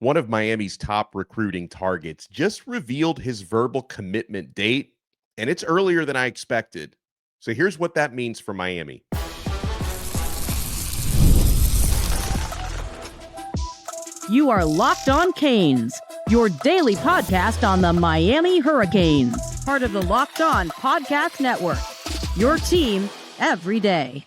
One of Miami's top recruiting targets just revealed his verbal commitment date, and it's earlier than I expected. So here's what that means for Miami. You are Locked On Canes, your daily podcast on the Miami Hurricanes, part of the Locked On Podcast Network, your team every day.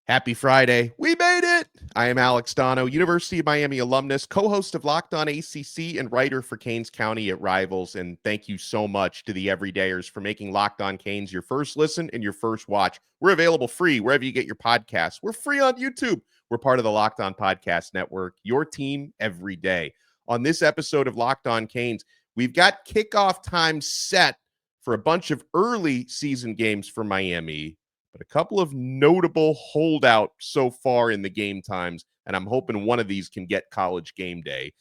Happy Friday. We made it. I am Alex Donno, University of Miami alumnus, co-host of Locked On ACC and writer for Canes County at Rivals. And thank you so much to the everydayers for making Locked On Canes your first listen and your first watch. We're available free wherever you get your podcasts. We're free on YouTube. We're part of the Locked On Podcast Network, your team every day. On this episode of Locked On Canes, we've got kickoff time set for a bunch of early season games for Miami, but a couple of notable holdouts so far in the game times, and I'm hoping one of these can get College game day.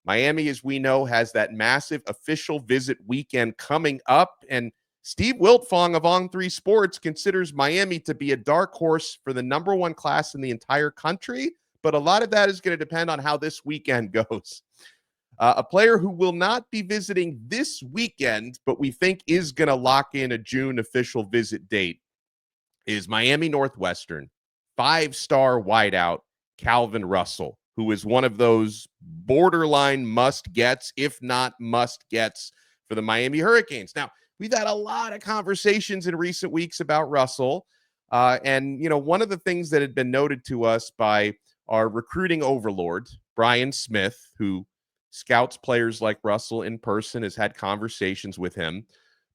Miami, as we know, has that massive official visit weekend coming up, and Steve Wiltfong of On3 Sports considers Miami to be a dark horse for the number one class in the entire country, but a lot of that is going to depend on how this weekend goes. A player who will not be visiting this weekend, but we think is going to lock in a June official visit date, is Miami Northwestern five-star wideout Calvin Russell, who is one of those borderline must-gets, if not must-gets, for the Miami Hurricanes. Now, we've had a lot of conversations in recent weeks about Russell, and, you know, one of the things that had been noted to us by our recruiting overlord, Brian Smith, who scouts players like Russell in person, has had conversations with him.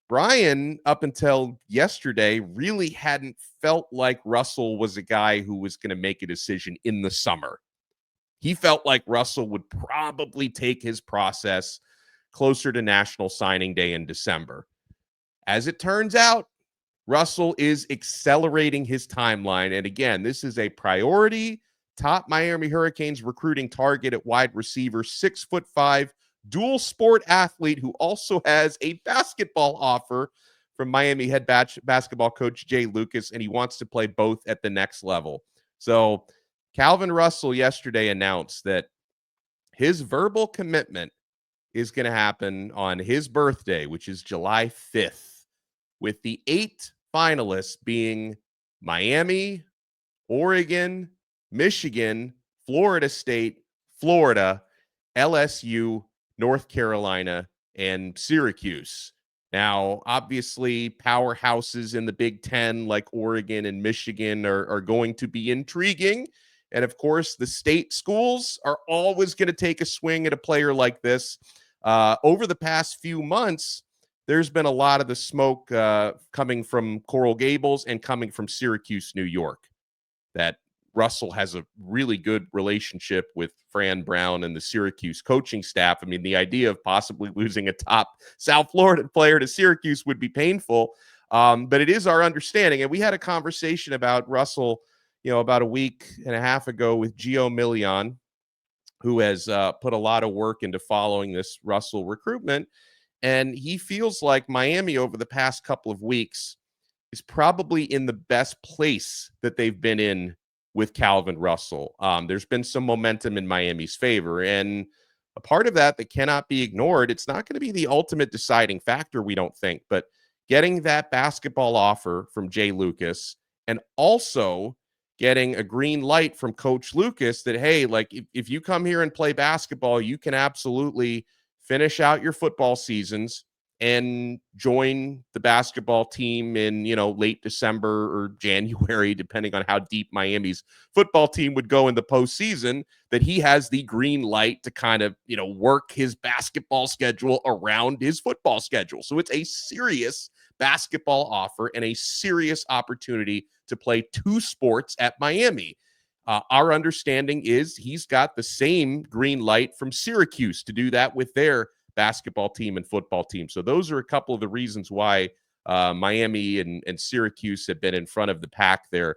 Brian, up until yesterday, really hadn't felt like Russell was a guy who was going to make a decision in the summer. He felt like Russell would probably take his process closer to National Signing Day in December. As it turns out, Russell is accelerating his timeline. And again, this is a priority top Miami Hurricanes recruiting target at wide receiver, 6'5", dual sport athlete who also has a basketball offer from Miami head basketball coach Jay Lucas, and he wants to play both at the next level. So Calvin Russell yesterday announced that his verbal commitment is going to happen on his birthday, which is July 5th, with the 8 finalists being Miami, Oregon, Michigan, Florida State, Florida, LSU, North Carolina, and Syracuse. Now, obviously, powerhouses in the Big Ten like Oregon and Michigan are going to be intriguing. And of course, the state schools are always going to take a swing at a player like this. Over the past few months, there's been a lot of the smoke coming from Coral Gables and coming from Syracuse, New York, that Russell has a really good relationship with Fran Brown and the Syracuse coaching staff. I mean, the idea of possibly losing a top South Florida player to Syracuse would be painful, but it is our understanding. And we had a conversation about Russell, you know, about a week and a half ago with Gio Milian, who has put a lot of work into following this Russell recruitment. And he feels like Miami over the past couple of weeks is probably in the best place that they've been in with Calvin Russell. There's been some momentum in Miami's favor, and a part of that cannot be ignored. It's not going to be the ultimate deciding factor, we don't think, but getting that basketball offer from Jay Lucas and also getting a green light from Coach Lucas that, hey, like if you come here and play basketball, you can absolutely finish out your football seasons and join the basketball team in, you know, late December or January, depending on how deep Miami's football team would go in the postseason, that he has the green light to kind of, you know, work his basketball schedule around his football schedule. So it's a serious basketball offer and a serious opportunity to play 2 sports at Miami. Our understanding is he's got the same green light from Syracuse to do that with their basketball team and football team. So those are a couple of the reasons why Miami and Syracuse have been in front of the pack there.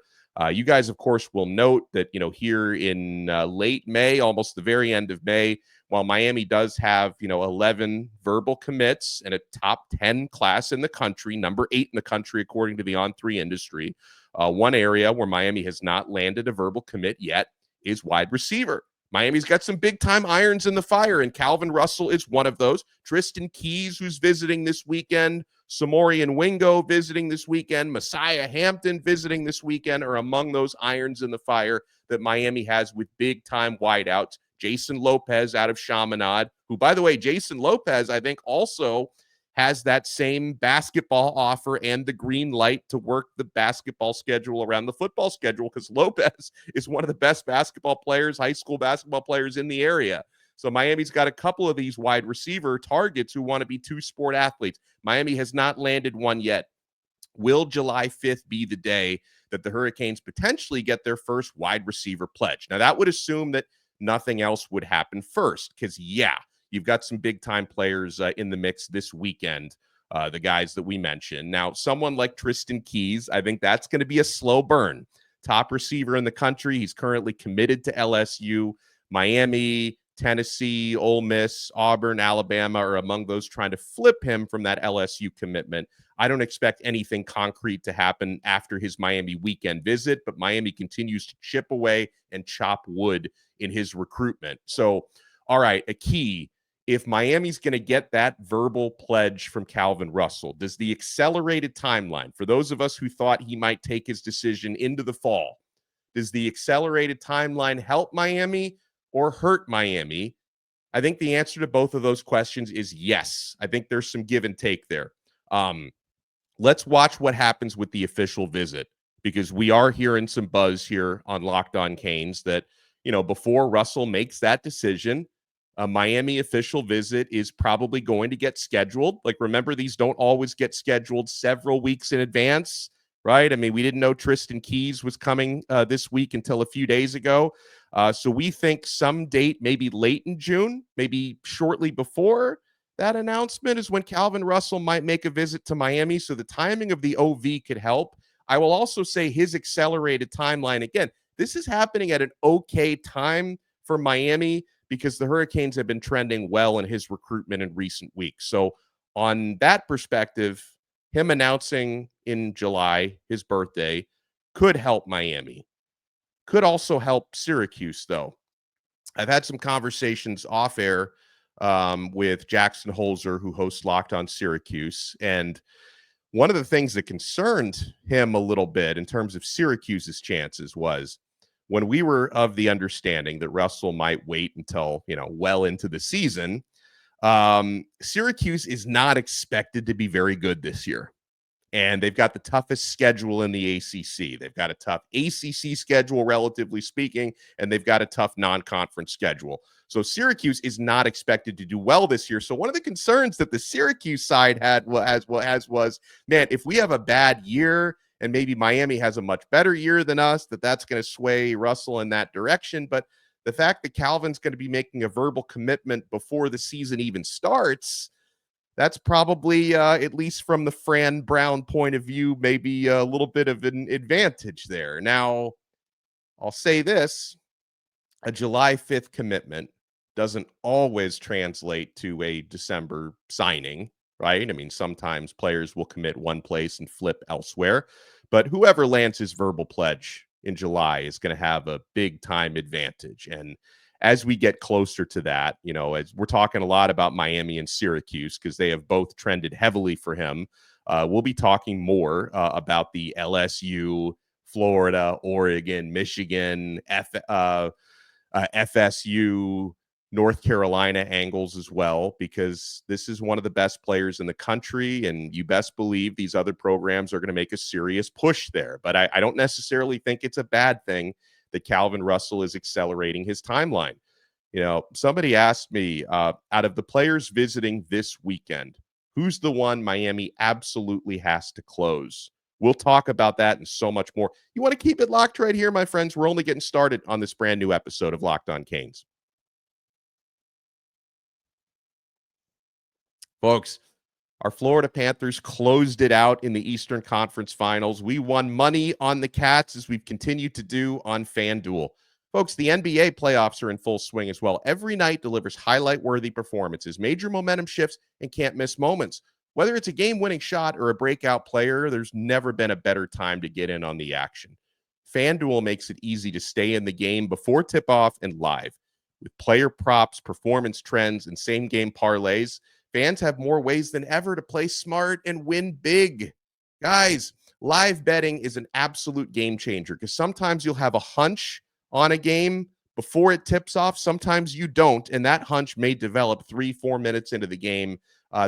You guys, of course, will note that, you know, here in late May, almost the very end of May, while Miami does have, you know, 11 verbal commits and a top 10 class in the country, number 8 in the country, according to the On3 industry, one area where Miami has not landed a verbal commit yet is wide receiver. Miami's got some big-time irons in the fire, and Calvin Russell is one of those. Tristen Keys, who's visiting this weekend, Samorian Wingo visiting this weekend, Messiah Hampton visiting this weekend are among those irons in the fire that Miami has with big-time wideouts. Jason Lopez out of Chaminade, who, by the way, Jason Lopez, I think, also has that same basketball offer and the green light to work the basketball schedule around the football schedule, because Lopez is one of the best basketball players, high school basketball players in the area. So Miami's got a couple of these wide receiver targets who want to be two-sport athletes. Miami has not landed one yet. Will July 5th be the day that the Hurricanes potentially get their first wide receiver pledge? Now, that would assume that nothing else would happen first, because, yeah, you've got some big-time players in the mix this weekend, the guys that we mentioned. Now, someone like Tristen Keys, I think that's going to be a slow burn. Top receiver in the country. He's currently committed to LSU. Miami, Tennessee, Ole Miss, Auburn, Alabama are among those trying to flip him from that LSU commitment. I don't expect anything concrete to happen after his Miami weekend visit, but Miami continues to chip away and chop wood in his recruitment. So, all right, a key. If Miami's going to get that verbal pledge from Calvin Russell, does the accelerated timeline, for those of us who thought he might take his decision into the fall, does the accelerated timeline help Miami or hurt Miami? I think the answer to both of those questions is yes. I think there's some give and take there. Let's watch what happens with the official visit, because we are hearing some buzz here on Locked On Canes that, before Russell makes that decision, a Miami official visit is probably going to get scheduled. Like, remember, these don't always get scheduled several weeks in advance, right? I mean, we didn't know Tristen Keys was coming this week until a few days ago. So we think some date, maybe late in June, maybe shortly before that announcement, is when Calvin Russell might make a visit to Miami. So the timing of the OV could help. I will also say his accelerated timeline, again, this is happening at an okay time for Miami because the Hurricanes have been trending well in his recruitment in recent weeks. So on that perspective, him announcing in July, his birthday, could help Miami. Could also help Syracuse, though. I've had some conversations off air with Jackson Holzer, who hosts Locked on Syracuse. And one of the things that concerned him a little bit in terms of Syracuse's chances was when we were of the understanding that Russell might wait until, well into the season, Syracuse is not expected to be very good this year. And they've got the toughest schedule in the ACC. They've got a tough ACC schedule, relatively speaking, and they've got a tough non-conference schedule. So Syracuse is not expected to do well this year. So one of the concerns that the Syracuse side had was, man, if we have a bad year and maybe Miami has a much better year than us, that's going to sway Russell in that direction. But the fact that Calvin's going to be making a verbal commitment before the season even starts, that's probably, at least from the Fran Brown point of view, maybe a little bit of an advantage there. Now, I'll say this, a July 5th commitment doesn't always translate to a December signing, right? I mean, sometimes players will commit one place and flip elsewhere, but whoever lands his verbal pledge in July is going to have a big time advantage. And as we get closer to that, as we're talking a lot about Miami and Syracuse because they have both trended heavily for him, we'll be talking more about the LSU, Florida, Oregon, Michigan, FSU, North Carolina angles as well, because this is one of the best players in the country, and you best believe these other programs are going to make a serious push there. But I don't necessarily think it's a bad thing that Calvin Russell is accelerating his timeline. Somebody asked me, out of the players visiting this weekend, who's the one Miami absolutely has to close? We'll talk about that and so much more. You want to keep it locked right here, my friends. We're only getting started on this brand new episode of Locked on Canes. Folks, our Florida Panthers closed it out in the Eastern Conference Finals. We won money on the Cats, as we've continued to do on FanDuel. Folks, the NBA playoffs are in full swing as well. Every night delivers highlight-worthy performances, major momentum shifts, and can't-miss moments. Whether it's a game-winning shot or a breakout player, there's never been a better time to get in on the action. FanDuel makes it easy to stay in the game before tip-off and live. With player props, performance trends, and same-game parlays, fans have more ways than ever to play smart and win big. Guys, live betting is an absolute game changer because sometimes you'll have a hunch on a game before it tips off. Sometimes you don't, and that hunch may develop 3-4 minutes into the game.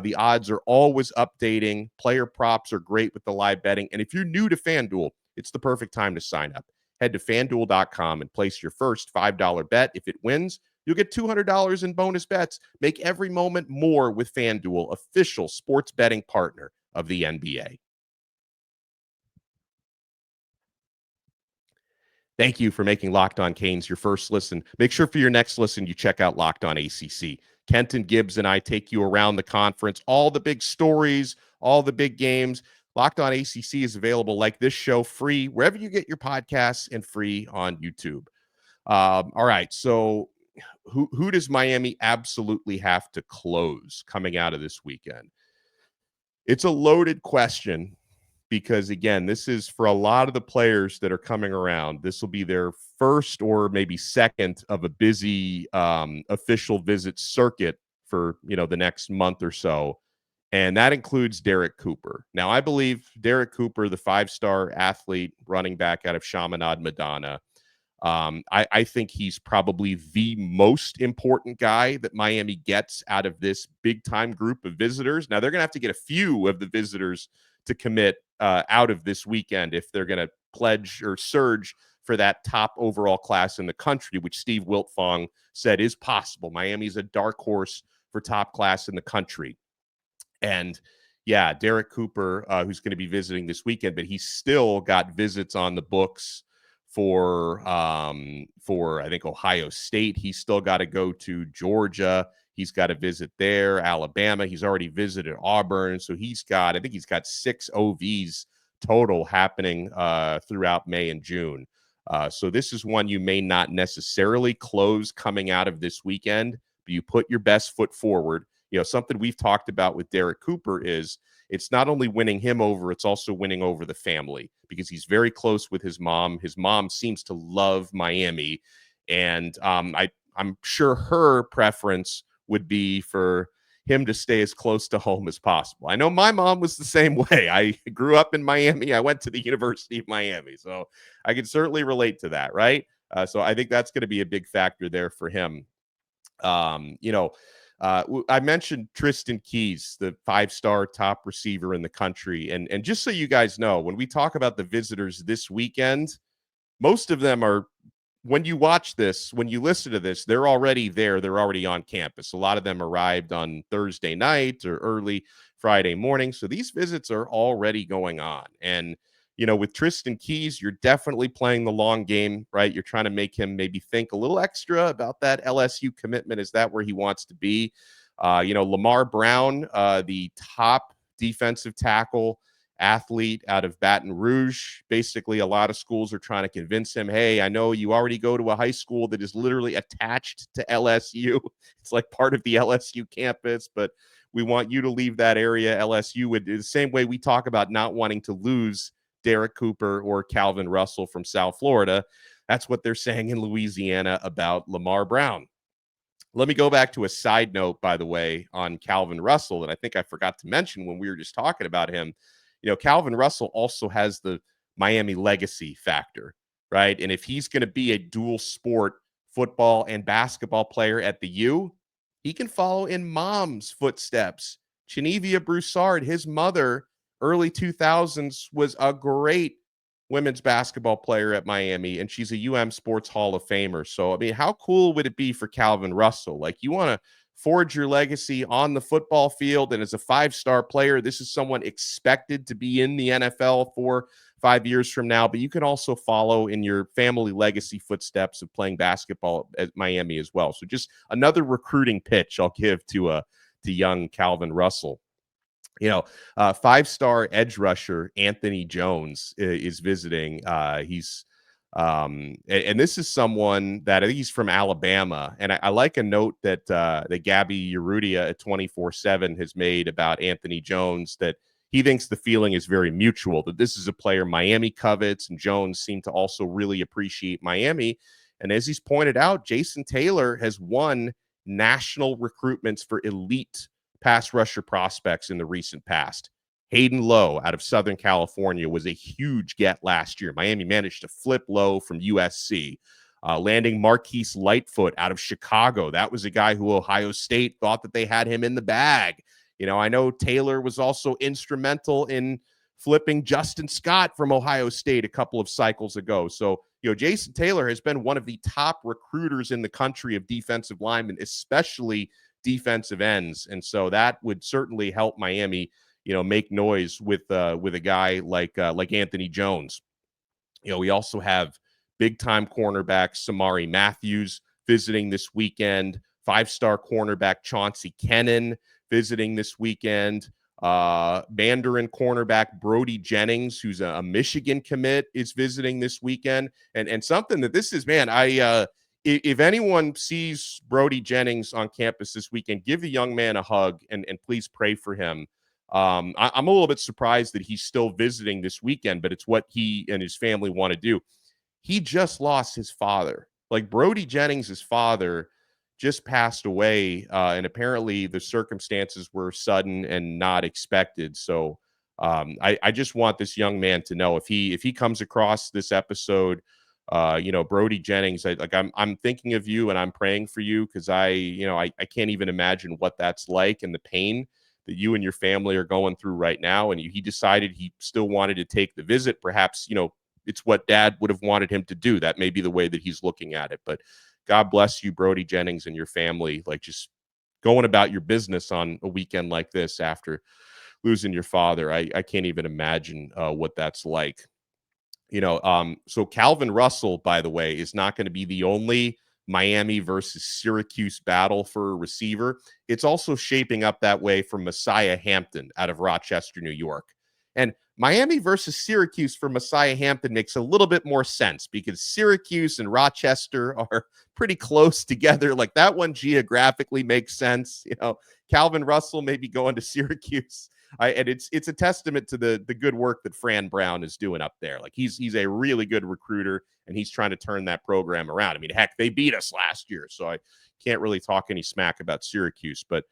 The odds are always updating. Player props are great with the live betting. And if you're new to FanDuel, it's the perfect time to sign up. Head to FanDuel.com and place your first $5 bet. If it wins, you'll get $200 in bonus bets. Make every moment more with FanDuel, official sports betting partner of the NBA. Thank you for making Locked On Canes your first listen. Make sure for your next listen, you check out Locked On ACC. Kenton Gibbs and I take you around the conference, all the big stories, all the big games. Locked On ACC is available like this show, free wherever you get your podcasts and free on YouTube. All right, so who does Miami absolutely have to close coming out of this weekend? It's a loaded question because, again, this is for a lot of the players that are coming around. This will be their first or maybe second of a busy official visit circuit for, the next month or so. And that includes Derrek Cooper. Now, I believe Derrek Cooper, the 5-star athlete running back out of Chaminade, Madonna, I think he's probably the most important guy that Miami gets out of this big-time group of visitors. Now, they're going to have to get a few of the visitors to commit out of this weekend if they're going to pledge or surge for that top overall class in the country, which Steve Wiltfong said is possible. Miami's a dark horse for top class in the country. And yeah, Derrek Cooper, who's going to be visiting this weekend, but he's still got visits on the books for I think Ohio State. He's still got to go to Georgia. He's got to visit there, Alabama. He's already visited Auburn. So I think he's got 6 OVs total happening throughout May and June. So this is one you may not necessarily close coming out of this weekend, but you put your best foot forward. Something we've talked about with Derrek Cooper is it's not only winning him over, it's also winning over the family because he's very close with his mom. His mom seems to love Miami. And I'm sure her preference would be for him to stay as close to home as possible. I know my mom was the same way. I grew up in Miami. I went to the University of Miami. So I can certainly relate to that, right? So I think that's going to be a big factor there for him. I mentioned Tristen Keys, the 5-star top receiver in the country. And just so you guys know, when we talk about the visitors this weekend, most of them are, when you watch this, when you listen to this, they're already there. They're already on campus. A lot of them arrived on Thursday night or early Friday morning. So these visits are already going on. And with Tristen Keys, you're definitely playing the long game, right? You're trying to make him maybe think a little extra about that LSU commitment. Is that where he wants to be? Lamar Brown, the top defensive tackle athlete out of Baton Rouge. Basically, a lot of schools are trying to convince him, hey, I know you already go to a high school that is literally attached to LSU. It's like part of the LSU campus, but we want you to leave that area. LSU would, the same way we talk about not wanting to lose Derrek Cooper or Calvin Russell from South Florida. That's what they're saying in Louisiana about Lamar Brown. Let me go back to a side note, by the way, on Calvin Russell that I think I forgot to mention when we were just talking about him. Calvin Russell also has the Miami legacy factor, right? And if he's going to be a dual sport football and basketball player at the U, he can follow in mom's footsteps. Chenevia Broussard, his mother, early 2000s, was a great women's basketball player at Miami, and she's a Sports Hall of Famer. So, I mean, how cool would it be for Calvin Russell? Like, you want to forge your legacy on the football field, and as a 5-star player, this is someone expected to be in the NFL for 5 years from now, but you can also follow in your family legacy footsteps of playing basketball at Miami as well. So just another recruiting pitch I'll give to young Calvin Russell. 5-star edge rusher Anthony Jones is visiting. He's and this is someone that I think he's from Alabama. And I like a note that Gabby Urrutia at 24/7 has made about Anthony Jones, that he thinks the feeling is very mutual, that this is a player Miami covets, and Jones seemed to also really appreciate Miami. And as he's pointed out, Jason Taylor has won national recruitments for elite pass rusher prospects in the recent past. Hayden Lowe out of Southern California was a huge get last year. Miami managed to flip Lowe from USC. Landing Marquise Lightfoot out of Chicago. That was a guy who Ohio State thought that they had him in the bag. I know Taylor was also instrumental in flipping Justin Scott from Ohio State a couple of cycles ago. So, Jason Taylor has been one of the top recruiters in the country of defensive linemen, especially defensive ends. And so that would certainly help Miami, make noise with a guy like Anthony Jones. We also have big-time cornerback Samari Matthews visiting this weekend, 5-star cornerback Chauncey Kennan visiting this weekend. Mandarin cornerback Brody Jennings, who's a Michigan commit, is visiting this weekend. And something that this is, man, if anyone sees Brody Jennings on campus this weekend, give the young man a hug and please pray for him. I'm a little bit surprised that he's still visiting this weekend, but it's what he and his family want to do. He just lost his father. Like, Brody Jennings' father just passed away, and apparently the circumstances were sudden and not expected. So I just want this young man to know, if he comes across this episode, Brody Jennings, I'm thinking of you and I'm praying for you, because I can't even imagine what that's like and the pain that you and your family are going through right now. And he decided he still wanted to take the visit. Perhaps, it's what dad would have wanted him to do. That may be the way that he's looking at it. But God bless you, Brody Jennings, and your family. Like, just going about your business on a weekend like this after losing your father. I can't even imagine what that's like. So Calvin Russell, by the way, is not going to be the only Miami versus Syracuse battle for a receiver. It's also shaping up that way for Messiah Hampton out of Rochester, New York. And Miami versus Syracuse for Messiah Hampton makes a little bit more sense, because Syracuse and Rochester are pretty close together. Like, that one geographically makes sense. Calvin Russell may be going to Syracuse. And it's a testament to the good work that Fran Brown is doing up there. Like, he's a really good recruiter, and he's trying to turn that program around. I mean, heck, they beat us last year, so I can't really talk any smack about Syracuse. But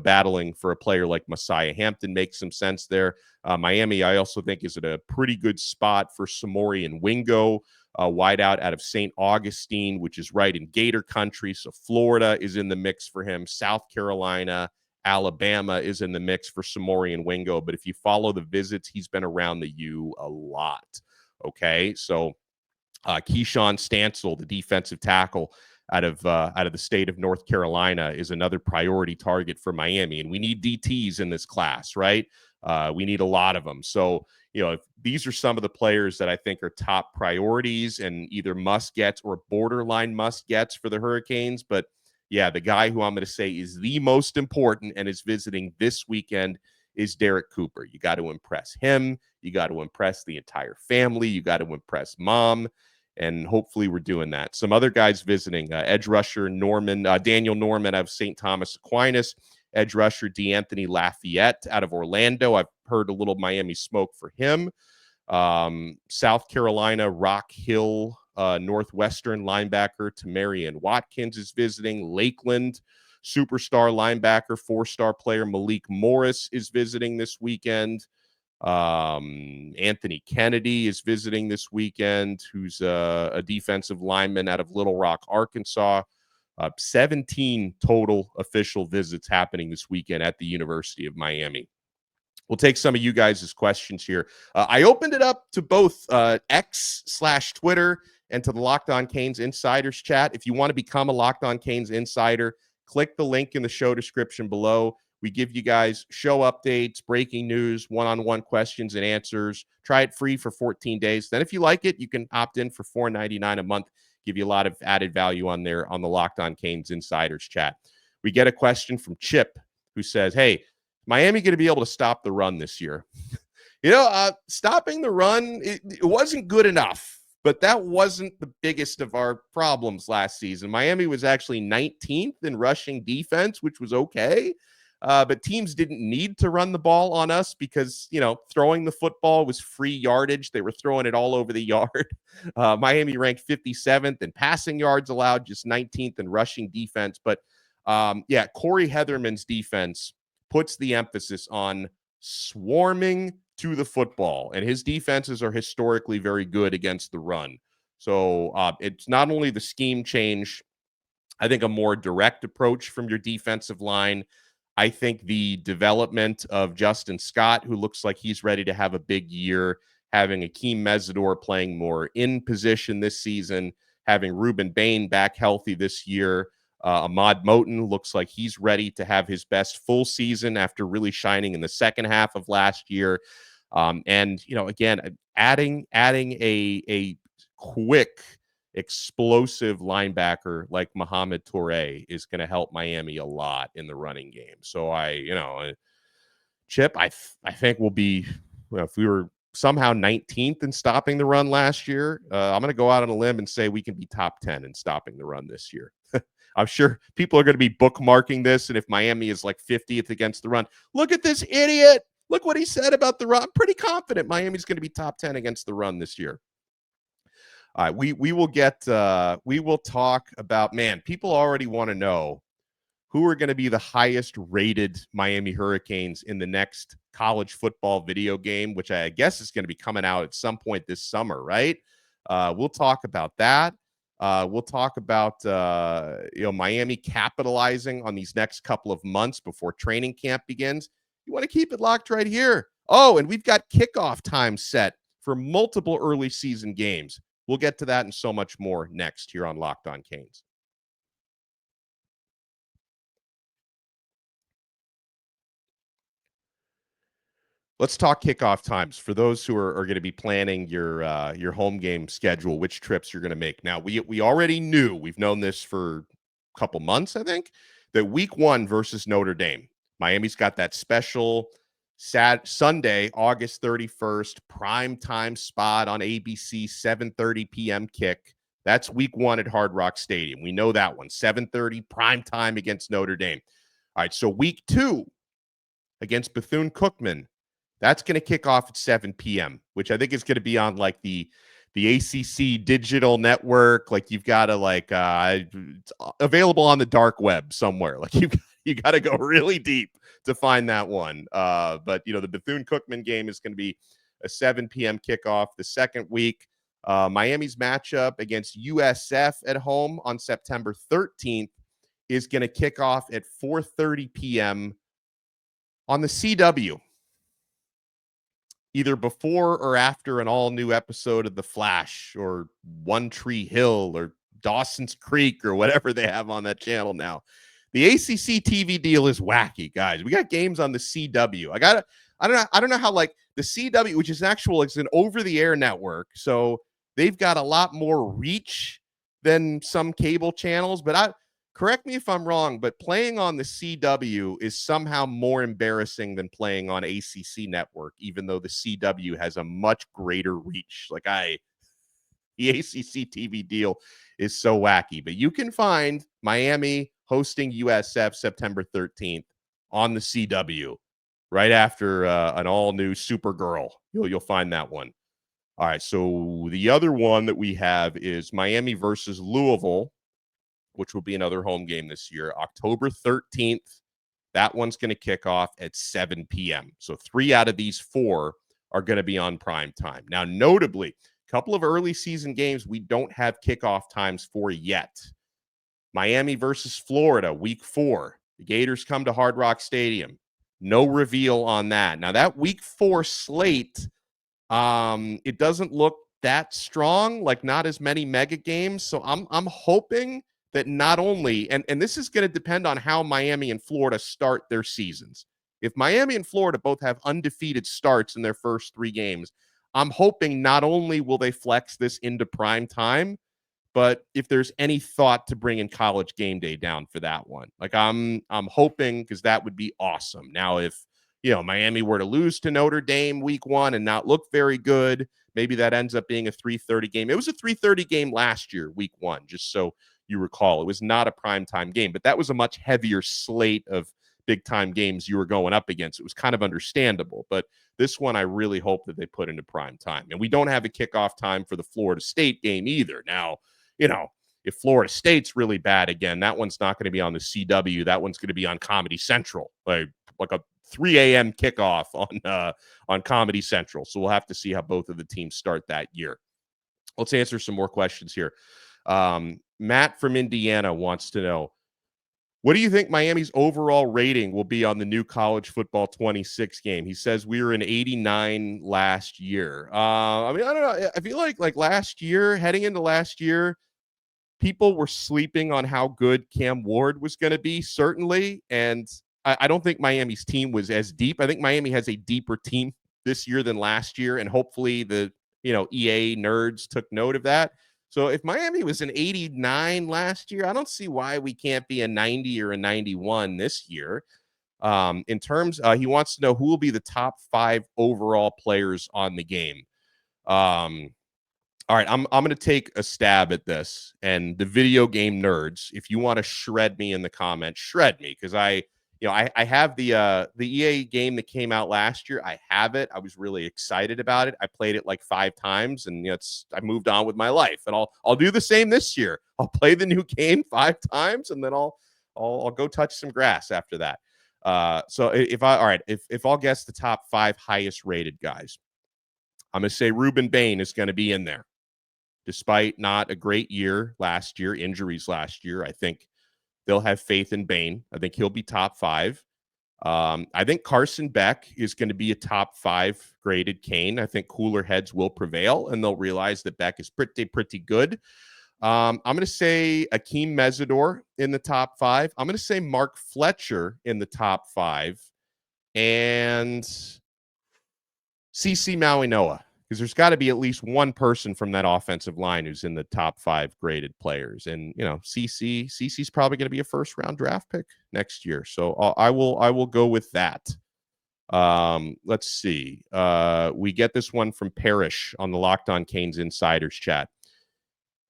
battling for a player like Messiah Hampton makes some sense there. Miami, I also think, is at a pretty good spot for Samori Wingo, wideout out of St. Augustine, which is right in Gator country. So Florida is in the mix for him. South Carolina, Alabama is in the mix for Samori Wingo. But if you follow the visits, he's been around the U a lot. Okay, so Keyshawn Stansel, the defensive tackle out of the state of North Carolina, is another priority target for Miami. And we need DTs in this class, right? We need a lot of them. So, if these are some of the players that I think are top priorities and either must-gets or borderline must-gets for the Hurricanes. But, yeah, the guy who I'm going to say is the most important and is visiting this weekend is Derrek Cooper. You got to impress him. You got to impress the entire family. You got to impress mom. And hopefully we're doing that. Some other guys visiting, edge rusher Daniel Norman out of St. Thomas Aquinas, edge rusher DeAnthony Lafayette out of Orlando. I've heard a little Miami smoke for him. South Carolina, Rock Hill, Northwestern linebacker Tamarian Watkins is visiting. Lakeland, superstar linebacker, 4-star player Malik Morris is visiting this weekend. Anthony Kennedy is visiting this weekend, who's a defensive lineman out of Little Rock, Arkansas. 17 total official visits happening this weekend at the University of Miami. We'll take some of you guys' questions here. I opened it up to both X/Twitter and to the Locked On Canes Insiders chat. If you want to become a Locked On Canes Insider, click the link in the show description below. We give you guys show updates, breaking news, one-on-one questions and answers. Try it free for 14 days. Then if you like it, you can opt in for $4.99 a month. Give you a lot of added value on there on the Locked On Canes Insiders chat. We get a question from Chip, who says, hey, Miami going to be able to stop the run this year? Stopping the run, it wasn't good enough, but that wasn't the biggest of our problems last season. Miami was actually 19th in rushing defense, which was okay. But teams didn't need to run the ball on us because, throwing the football was free yardage. They were throwing it all over the yard. Miami ranked 57th in passing yards allowed, just 19th in rushing defense. But Corey Heatherman's defense puts the emphasis on swarming to the football, and his defenses are historically very good against the run. So it's not only the scheme change, I think a more direct approach from your defensive line. I think the development of Justin Scott, who looks like he's ready to have a big year, having Akeem Mesidor playing more in position this season, having Ruben Bain back healthy this year. Ahmad Moten looks like he's ready to have his best full season after really shining in the second half of last year. Again, adding a quick, explosive linebacker like Mohamed Toure is going to help Miami a lot in the running game. So Chip, I think we'll be, if we were somehow 19th in stopping the run last year, I'm going to go out on a limb and say we can be top 10 in stopping the run this year. I'm sure people are going to be bookmarking this. And if Miami is like 50th against the run, look at this idiot. Look what he said about the run. I'm pretty confident Miami's going to be top 10 against the run this year. All right, we will talk about, people already want to know who are going to be the highest rated Miami Hurricanes in the next college football video game, which I guess is going to be coming out at some point this summer, right? We'll talk about that. We'll talk about Miami capitalizing on these next couple of months before training camp begins. You want to keep it locked right here. Oh, and we've got kickoff time set for multiple early season games. We'll get to that and so much more next here on Locked On Canes. Let's talk kickoff times for those who are going to be planning your home game schedule, which trips you're going to make. Now, we already knew, we've known this for a couple months, I think, that week 1 versus Notre Dame, Miami's got that special Sunday, August 31st, prime time spot on ABC, 7:30 p.m. kick. That's week 1 at Hard Rock Stadium. We know that one, 7:30 prime time against Notre Dame. All right, so week 2 against Bethune-Cookman, that's going to kick off at 7 p.m., which I think is going to be on like the ACC digital network. Like you've got to it's available on the dark web somewhere. Like you got to go really deep to find that one. But the Bethune-Cookman game is going to be a 7 p.m. kickoff. The second week, Miami's matchup against USF at home on September 13th is going to kick off at 4:30 p.m. on the CW. Either before or after an all-new episode of The Flash or One Tree Hill or Dawson's Creek or whatever they have on that channel now. The ACC TV deal is wacky, guys. We got games on the CW. I don't know how like the CW, which is it's an over-the-air network, so they've got a lot more reach than some cable channels. But correct me if I'm wrong, but playing on the CW is somehow more embarrassing than playing on ACC network, even though the CW has a much greater reach. The ACC TV deal is so wacky, but you can find Miami hosting USF September 13th on the CW right after an all-new Supergirl. You'll find that one. All right, so the other one that we have is Miami versus Louisville, which will be another home game this year, October 13th. That one's going to kick off at 7 p.m. So 3 out of these 4 are going to be on prime time. Now, notably, a couple of early season games we don't have kickoff times for yet. Miami versus Florida, week 4. The Gators come to Hard Rock Stadium. No reveal on that. Now, that week 4 slate, it doesn't look that strong, like not as many mega games. So I'm hoping that not only, and this is going to depend on how Miami and Florida start their seasons. If Miami and Florida both have undefeated starts in their first 3 games, I'm hoping not only will they flex this into prime time, but if there's any thought to bringing College Game Day down for that one. Like I'm hoping, because that would be awesome. Now, if Miami were to lose to Notre Dame week 1 and not look very good, maybe that ends up being a 3:30 game. It was a 3:30 game last year, week 1, just so you recall. It was not a primetime game, but that was a much heavier slate of big time games you were going up against. It was kind of understandable, but this one I really hope that they put into prime time. And we don't have a kickoff time for the Florida State game either. Now, if Florida State's really bad again, that one's not going to be on the CW. That one's going to be on Comedy Central, like a 3 a.m. kickoff on Comedy Central. So we'll have to see how both of the teams start that year. Let's answer some more questions here. Matt from Indiana wants to know, what do you think Miami's overall rating will be on the new college football 26 game? He says we were an 89 last year. I don't know. I feel like last year, heading into last year, people were sleeping on how good Cam Ward was going to be, certainly. And I don't think Miami's team was as deep. I think Miami has a deeper team this year than last year. And hopefully the, EA nerds took note of that. So if Miami was an 89 last year, I don't see why we can't be a 90 or a 91 this year. In terms, he wants to know who will be the top 5 overall players on the game. All right, I'm going to take a stab at this. And the video game nerds, if you want to shred me in the comments, shred me, because I have the EA game that came out last year. I have it. I was really excited about it. I played it like 5 times, and I moved on with my life. And I'll do the same this year. I'll play the new game 5 times, and then I'll go touch some grass after that. So if I'll guess the top 5 highest rated guys, I'm going to say Ruben Bain is going to be in there. Despite not a great year last year, injuries last year, I think they'll have faith in Bain. I think he'll be top 5. I think Carson Beck is going to be a top 5 graded Kane. I think cooler heads will prevail, and they'll realize that Beck is pretty good. I'm going to say Akeem Mesidor in the top 5. I'm going to say Mark Fletcher in the top 5. And CC Maui-Noa, because there's got to be at least one person from that offensive line who's in the top 5 graded players. And, CC's probably going to be a first-round draft pick next year. So I will go with that. Let's see. We get this one from Parrish on the Locked On Canes Insiders chat.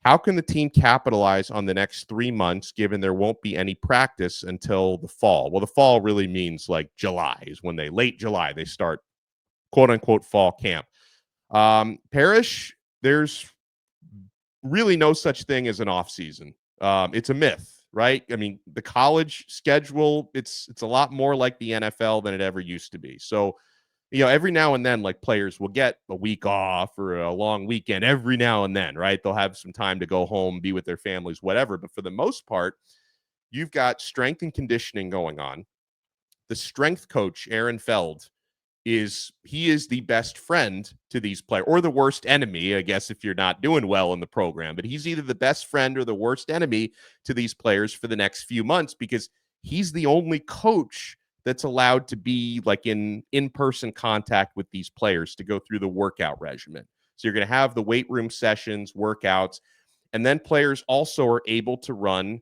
How can the team capitalize on the next 3 months, given there won't be any practice until the fall? Well, the fall really means like July is when late July, they start quote-unquote fall camp. Parrish, there's really no such thing as an off season. It's a myth, right? I mean, the college schedule, it's a lot more like the NFL than it ever used to be. So, every now and then, like, players will get a week off or a long weekend every now and then, right? They'll have some time to go home, be with their families, whatever. But for the most part, you've got strength and conditioning going on. The strength coach, Aaron Feld, is the best friend to these players, or the worst enemy, I guess, if you're not doing well in the program. But he's either the best friend or the worst enemy to these players for the next few months, because he's the only coach that's allowed to be like in-person contact with these players to go through the workout regimen. So you're going to have the weight room sessions, workouts, and then players also are able to run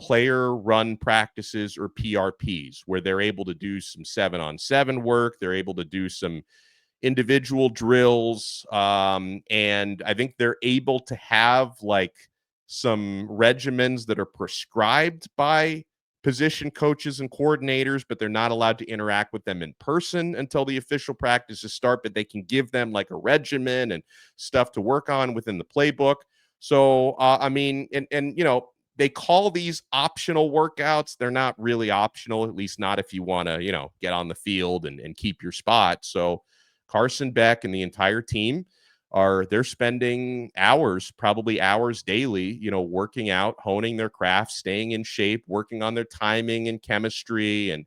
player run practices, or PRPs, where they're able to do some 7-on-7 work. They're able to do some individual drills. And I think they're able to have like some regimens that are prescribed by position coaches and coordinators, but they're not allowed to interact with them in person until the official practices start. But they can give them like a regimen and stuff to work on within the playbook. So, they call these optional workouts. They're not really optional, at least not if you want to, get on the field and keep your spot. So Carson Beck and the entire team they're spending probably hours daily, working out, honing their craft, staying in shape, working on their timing and chemistry. And,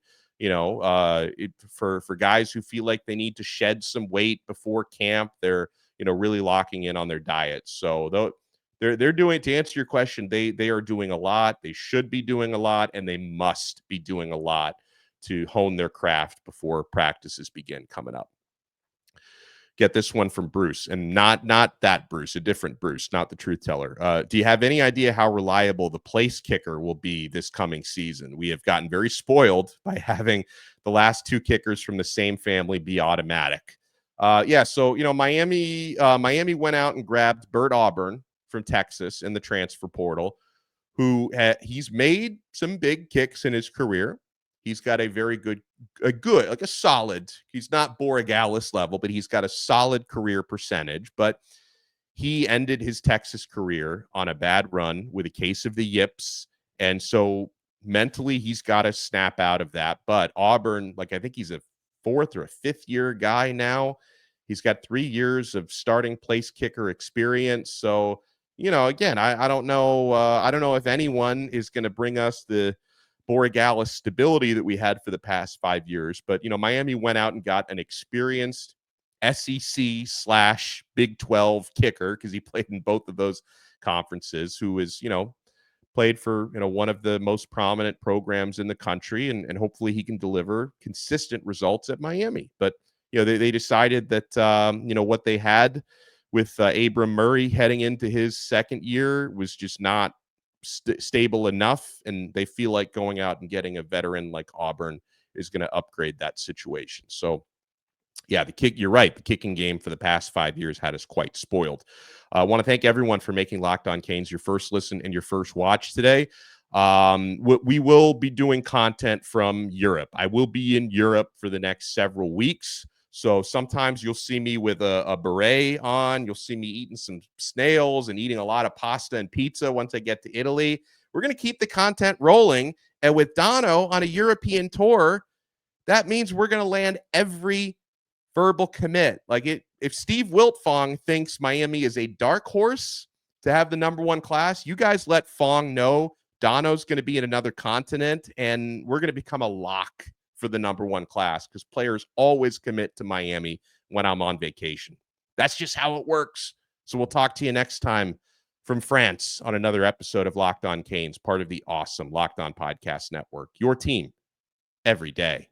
for guys who feel like they need to shed some weight before camp, they're, really locking in on their diets. So they're doing, to answer your question, they are doing a lot. They should be doing a lot, and they must be doing a lot to hone their craft before practices begin coming up. Get this one from Bruce, and not that Bruce, a different Bruce, not the truth teller. Do you have any idea how reliable the place kicker will be this coming season? We have gotten very spoiled by having the last 2 kickers from the same family be automatic. So Miami went out and grabbed Bert Auburn from Texas in the transfer portal, who he's made some big kicks in his career. he's got a very like a solid, he's not Boregalis level, but he's got a solid career percentage. But he ended his Texas career on a bad run with a case of the yips. And so mentally, he's got to snap out of that. But Auburn, like, I think he's a 4th or a 5th year guy now. He's got 3 years of starting place kicker experience. So, again, I don't know. I don't know if anyone is going to bring us the Boregalis stability that we had for the past 5 years. But, Miami went out and got an experienced SEC/Big 12 kicker, because he played in both of those conferences, who is, played for, one of the most prominent programs in the country, and hopefully he can deliver consistent results at Miami. But, they decided that, what they had with Abram Murray heading into his second year was just not stable enough. And they feel like going out and getting a veteran like Auburn is going to upgrade that situation. So, yeah, you're right. The kicking game for the past 5 years had us quite spoiled. I want to thank everyone for making Locked On Canes your first listen and your first watch today. We will be doing content from Europe. I will be in Europe for the next several weeks. So sometimes you'll see me with a beret on. You'll see me eating some snails and eating a lot of pasta and pizza once I get to Italy. We're going to keep the content rolling. And with Donno on a European tour, that means we're going to land every verbal commit. Like, if Steve Wiltfong thinks Miami is a dark horse to have the number 1 class, you guys let Fong know Donno's going to be in another continent, and we're going to become a lock for the number 1 class, because players always commit to Miami when I'm on vacation. That's just how it works. So we'll talk to you next time from France on another episode of Locked On Canes, part of the awesome Locked On Podcast Network, your team every day.